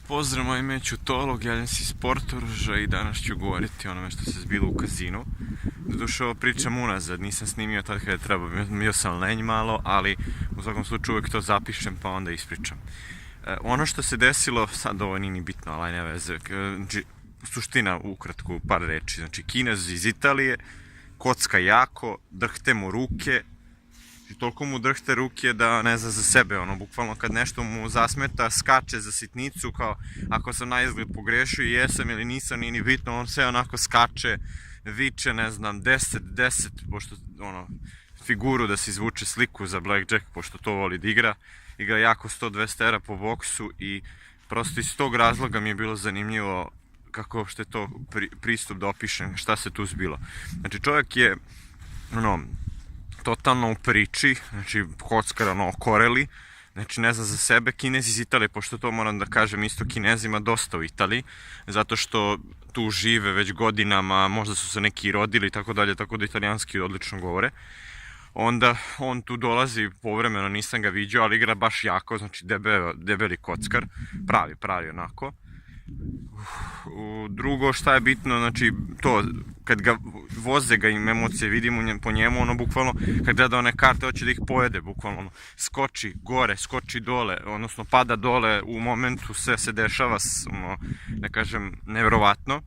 Pozdrav, moje ime je Ćutolog, javljam se iz Portoroža i danas ću govoriti o onome što se zbilo u kazinu. Doduše, ovo pričam unazad, nisam snimio tad kada je trebao, bio sam lenj malo, ali u svakom slučaju uvijek to zapišem pa onda ispričam. Ono što se desilo, sad ovo nije ni bitno, ali ne veze, suština ukratko, par reči. Znači, Kinez iz Italije, kocka jako, drhte mu ruke, toliko mu drhte ruke da ne zna za sebe, bukvalno kad nešto mu zasmeta, skače za sitnicu, kao ako sam na izgled pogrešio i jesam ili nisam, nije ni bitno, on sve onako skače, viče, ne znam, 10, pošto, figuru da se izvuče sliku za blackjack, pošto to voli da igra jako 100-200 era po boksu i prosto iz tog razloga mi je bilo zanimljivo kako što je to pristup da opišem šta se tu zbilo. Znači, čovjek je, totalno u priči, znači kockar okoreli, znači ne zna za sebe. Kinez iz Italije, pošto to moram da kažem isto, Kinezima dosta u Italiji, zato što tu žive već godinama, možda su se neki rodili i tako dalje, tako da italijanski odlično govore. Onda on tu dolazi povremeno, nisam ga vidio, ali igra baš jako, znači debeli kockar, pravi onako. Drugo šta je bitno, znači to, kad ga voze ga im emocije, vidimo po njemu, bukvalno, kad gleda one karte, hoće da ih pojede, bukvalno, skoči gore, skoči dole, odnosno pada dole, u momentu sve se dešava, ne kažem, nevjerovatno.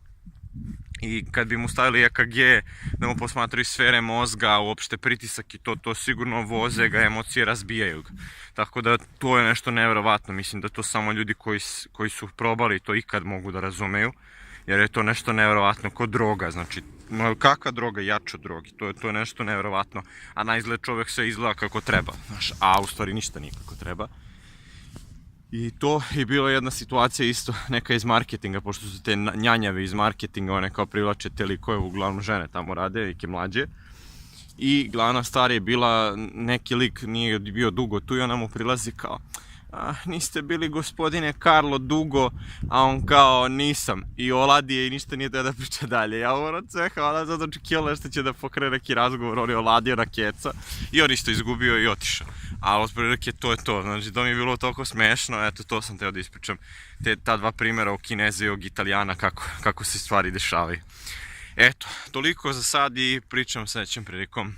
I kad bi mu stavili EKG, da mu posmatraju sfere mozga, uopšte pritisak i to sigurno voze ga, emocije razbijaju ga. Tako da to je nešto nevjerovatno, mislim da to samo ljudi koji su probali to ikad mogu da razumeju, jer je to nešto nevjerovatno, ko droga, znači, kakva droga, jača od drogi, to je nešto nevjerovatno, a na izgled čovjek sve izgleda kako treba, a u stvari ništa nije kako treba. I to je bila jedna situacija isto, neka iz marketinga, pošto su te njanjave iz marketinga, one kao privlače te likove, uglavnom žene tamo rade, neke mlađe. I glavna stvar je bila, neki lik nije bio dugo tu i ona mu prilazi kao, niste bili gospodine Karlo dugo, a on kao nisam. I oladi je i ništa nije da priča dalje. Ja moram ceha, ona zato očekivala što će da pokrene neki razgovor, on je oladio na keca i on isto izgubio i otišao. Ali otprilike to je to, znači to mi je bilo toliko smešno, eto to sam teo da ispričam, ta dva primjera o Kineza i o Italijana, kako se stvari dešavaju. Eto, toliko za sad i pričam sljedećem prilikom.